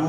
2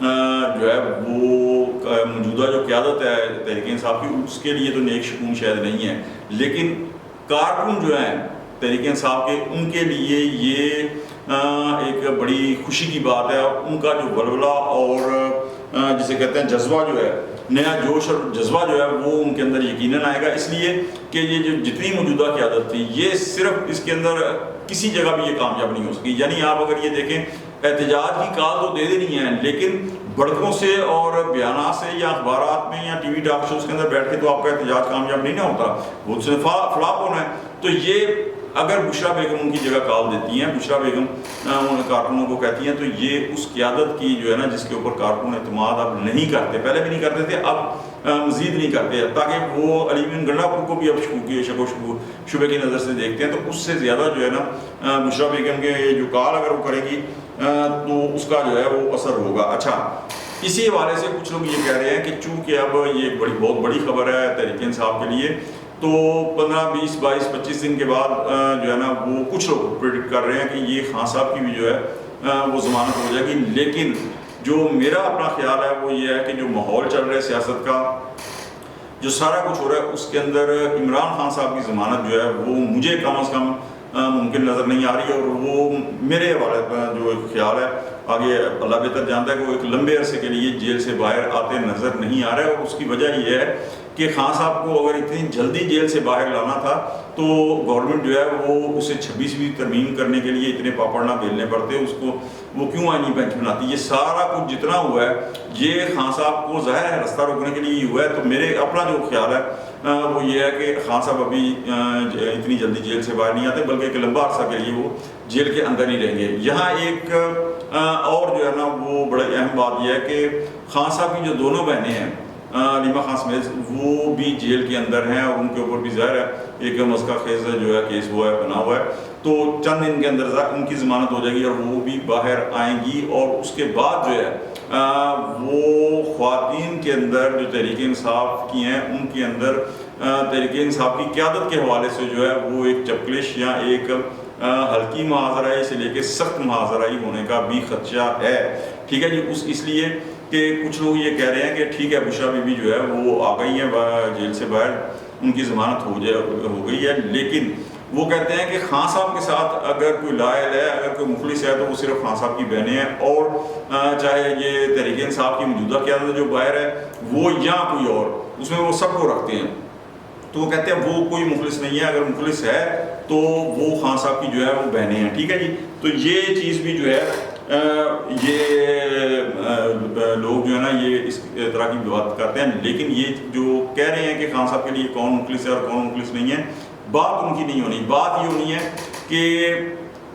جو ہے وہ موجودہ جو قیادت ہے تحریک انصاف کی اس کے لیے تو نیک شگون شاید نہیں ہے، لیکن کارکن جو ہیں تحریک انصاف کے ان کے لیے یہ ایک بڑی خوشی کی بات ہے، اور ان کا جو ولولہ اور جسے کہتے ہیں جذبہ جو ہے، نیا جوش اور جذبہ جو ہے وہ ان کے اندر یقیناً آئے گا، اس لیے کہ یہ جو جتنی موجودہ قیادت تھی یہ صرف اس کے اندر کسی جگہ بھی یہ کامیاب نہیں ہو سکی۔ یعنی آپ اگر یہ دیکھیں احتجاج کی کال تو دے دینی ہے، لیکن بڑکوں سے اور بیانات سے یا اخبارات میں یا ٹی وی ٹاک شوز کے اندر بیٹھ کے تو آپ کا احتجاج کامیاب نہیں نہ ہوتا، وہ اس نے فلاپ ہونا ہے۔ تو یہ اگر بشرا بیگم ان کی جگہ کال دیتی ہیں، بشرا بیگم ان کارکنوں کو کہتی ہیں، تو یہ اس قیادت کی جو ہے نا جس کے اوپر کارکن اعتماد اب نہیں کرتے، پہلے بھی نہیں کرتے تھے، اب مزید نہیں کرتے، تاکہ وہ علی بن گنڈا پور کو بھی اب شک و شبے کی نظر سے دیکھتے ہیں، تو اس سے زیادہ جو ہے نا بشرا بیگم کے جو کال اگر وہ کرے گی تو اس کا جو ہے وہ اثر ہوگا۔ اچھا، اسی حوالے سے کچھ لوگ یہ کہہ رہے ہیں کہ چونکہ اب یہ بہت بڑی خبر ہے تحریک انصاف کے لیے، تو 15 20 22 25 دن کے بعد جو ہے نا وہ کچھ لوگ پریڈکٹ کر رہے ہیں کہ یہ خان صاحب کی بھی جو ہے وہ ضمانت ہو جائے گی، لیکن جو میرا اپنا خیال ہے وہ یہ ہے کہ جو ماحول چل رہا ہے سیاست کا، جو سارا کچھ ہو رہا ہے اس کے اندر عمران خان صاحب کی ضمانت جو ہے وہ مجھے کم از کم ممکن نظر نہیں آ رہی، اور وہ میرے حوالے پر جو خیال ہے، آگے اللہ بہتر جانتا ہے کہ وہ ایک لمبے عرصے کے لیے جیل سے باہر آتے نظر نہیں آ رہے، اور اس کی وجہ یہ ہے کہ خان صاحب کو اگر اتنی جلدی جیل سے باہر لانا تھا تو گورنمنٹ جو ہے وہ اسے 26ویں ترمیم کرنے کے لیے اتنے پاپڑ نہ بیلنے پڑتے، اس کو وہ کیوں آئینی بینچ بناتی؟ یہ سارا کچھ جتنا ہوا ہے یہ خان صاحب کو ظاہر ہے رستہ روکنے کے لیے ہوا ہے۔ تو میرے اپنا جو خیال ہے وہ یہ ہے کہ خان صاحب ابھی اتنی جلدی جیل سے باہر نہیں آتے، بلکہ ایک لمبا عرصہ کے لیے وہ جیل کے اندر ہی رہیں گے۔ یہاں ایک اور جو ہے نا وہ بڑا اہم بات یہ ہے کہ خان صاحب کی جو دونوں بہنیں ہیں علیمہ خان سمیت، وہ بھی جیل کے اندر ہیں، اور ان کے اوپر بھی ظاہر ہے ایک مسئلہ خیز جو ہے کیس ہوا ہے، بنا ہوا ہے، تو چند دن کے اندر ان کی ضمانت ہو جائے گی اور وہ بھی باہر آئیں گی، اور اس کے بعد جو ہے وہ خواتین کے اندر جو تحریک انصاف کی ہیں ان کے اندر تحریک انصاف کی قیادت کے حوالے سے جو ہے وہ ایک چپکلش یا ایک ہلکی محاذرائی سے لے کے سخت محاذرائی ہونے کا بھی خدشہ ہے، ٹھیک ہے جی۔ اس لیے کہ کچھ لوگ یہ کہہ رہے ہیں کہ ٹھیک ہے بشرا بی بی جو ہے وہ آ گئی ہیں جیل سے باہر، ان کی ضمانت ہو گئی ہے، لیکن وہ کہتے ہیں کہ خان صاحب کے ساتھ اگر کوئی لائل ہے، اگر کوئی مخلص ہے، تو وہ صرف خان صاحب کی بہنیں ہیں، اور چاہے یہ تحریک انصاف کی موجودہ قیادت جو باہر ہے وہ یا کوئی اور، اس میں وہ سب کو رکھتے ہیں، تو وہ کہتے ہیں وہ کوئی مخلص نہیں ہے، اگر مخلص ہے تو وہ خان صاحب کی جو ہے وہ بہنیں ہیں، ٹھیک ہے جی۔ تو یہ چیز بھی جو ہے یہ لوگ جو ہے نا یہ اس طرح کی بات کرتے ہیں، لیکن یہ جو کہہ رہے ہیں کہ خان صاحب کے لیے کون مخلص ہے اور کون مخلص نہیں ہے، بات ان کی نہیں ہونی، بات یہ ہونی ہے کہ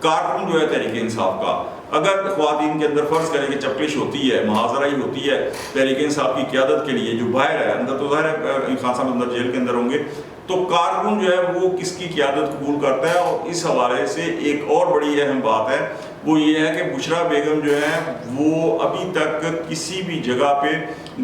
کارکن جو ہے تحریک انصاف کا، اگر خواتین کے اندر فرض کریں کہ چپکلش ہوتی ہے، محاذرائی ہوتی ہے تحریک انصاف کی قیادت کے لیے جو باہر ہے، اندر تو ظاہر ہے خان صاحب اندر جیل کے اندر ہوں گے، تو کارکن جو ہے وہ کس کی قیادت قبول کرتا ہے۔ اور اس حوالے سے ایک اور بڑی اہم بات ہے، وہ یہ ہے کہ بشرا بیگم جو ہے وہ ابھی تک کسی بھی جگہ پہ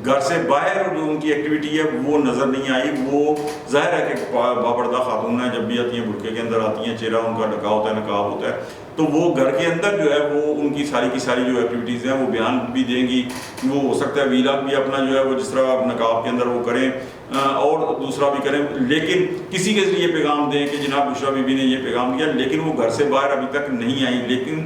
گھر سے باہر جو ان کی ایکٹیویٹی ہے وہ نظر نہیں آئی۔ وہ ظاہر ہے کہ باپردہ خاتون ہیں، جب بھی آتی ہیں برقعے کے اندر آتی ہیں، چہرہ ان کا ڈھکا ہوتا ہے، نقاب ہوتا ہے، تو وہ گھر کے اندر جو ہے وہ ان کی ساری کی ساری جو ایکٹیویٹیز ہیں وہ بیان بھی دیں گی، وہ ہو سکتا ہے ویلاگ بھی اپنا جو ہے وہ جس طرح نقاب کے اندر وہ کریں اور دوسرا بھی کریں، لیکن کسی کے ذریعے پیغام دیں کہ جناب بشرا بی بی نے یہ پیغام دیا، لیکن وہ گھر سے باہر ابھی تک نہیں آئی۔ لیکن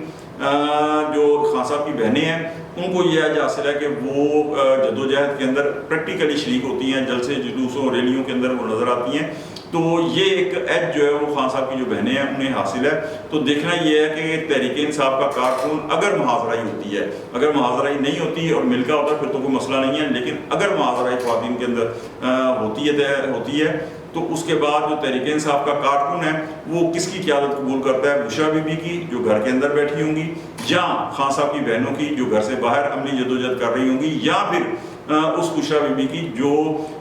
جو خان صاحب کی بہنیں ہیں ان کو یہ ایج حاصل ہے کہ وہ جدوجہد کے اندر پریکٹیکلی شریک ہوتی ہیں، جلسے جلوسوں ریلیوں کے اندر وہ نظر آتی ہیں، تو یہ ایک ایج جو ہے وہ خان صاحب کی جو بہنیں ہیں انہیں حاصل ہے۔ تو دیکھنا یہ ہے کہ تحریک انصاف کا کارکن اگر محاذرائی ہوتی ہے، اگر محاذرائی نہیں ہوتی اور مل کا ہوتا ہے پھر تو کوئی مسئلہ نہیں ہے، لیکن اگر محاذرائی خواتین کے اندر ہوتی ہے تو اس کے بعد جو تحریک انصاف کا کارکن ہے وہ کس کی قیادت قبول کرتا ہے، بشرا بی بی کی جو گھر کے اندر بیٹھی ہوں گی، یا خان صاحب کی بہنوں کی جو گھر سے باہر عملی جدوجہد کر رہی ہوں گی، یا پھر اس بشرا بی بی کی جو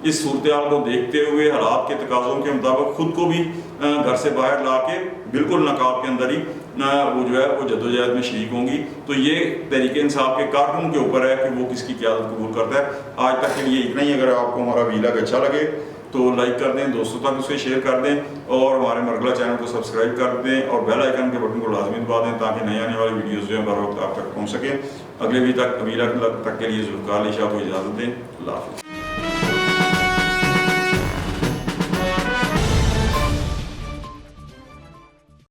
اس صورتحال کو دیکھتے ہوئے حالات کے تقاضوں کے مطابق خود کو بھی گھر سے باہر لا کے بالکل نقاب کے اندر ہی وہ جو ہے وہ جدوجہد میں شریک ہوں گی۔ تو یہ تحریک انصاف کے کارکن کے اوپر ہے کہ وہ کس کی قیادت قبول کرتا ہے۔ آج تک کے لیے اتنا ہی۔ اگر آپ کو ہمارا ویلاگ اچھا لگے تو لائک کر دیں، دوستوں تک اسے شیئر کر دیں، اور ہمارے مرغلہ چینل کو سبسکرائب کر دیں، اور بیل آئیکن کے بٹن کو لازمی دبا دیں تاکہ نئی آنے والی ویڈیوز جو ہیں بر وقت آپ تک پہنچ سکیں۔ اگلے بھی تک کے لیے ذوالفقار علی شاہ کو اجازت دیں. اللہ حافظ.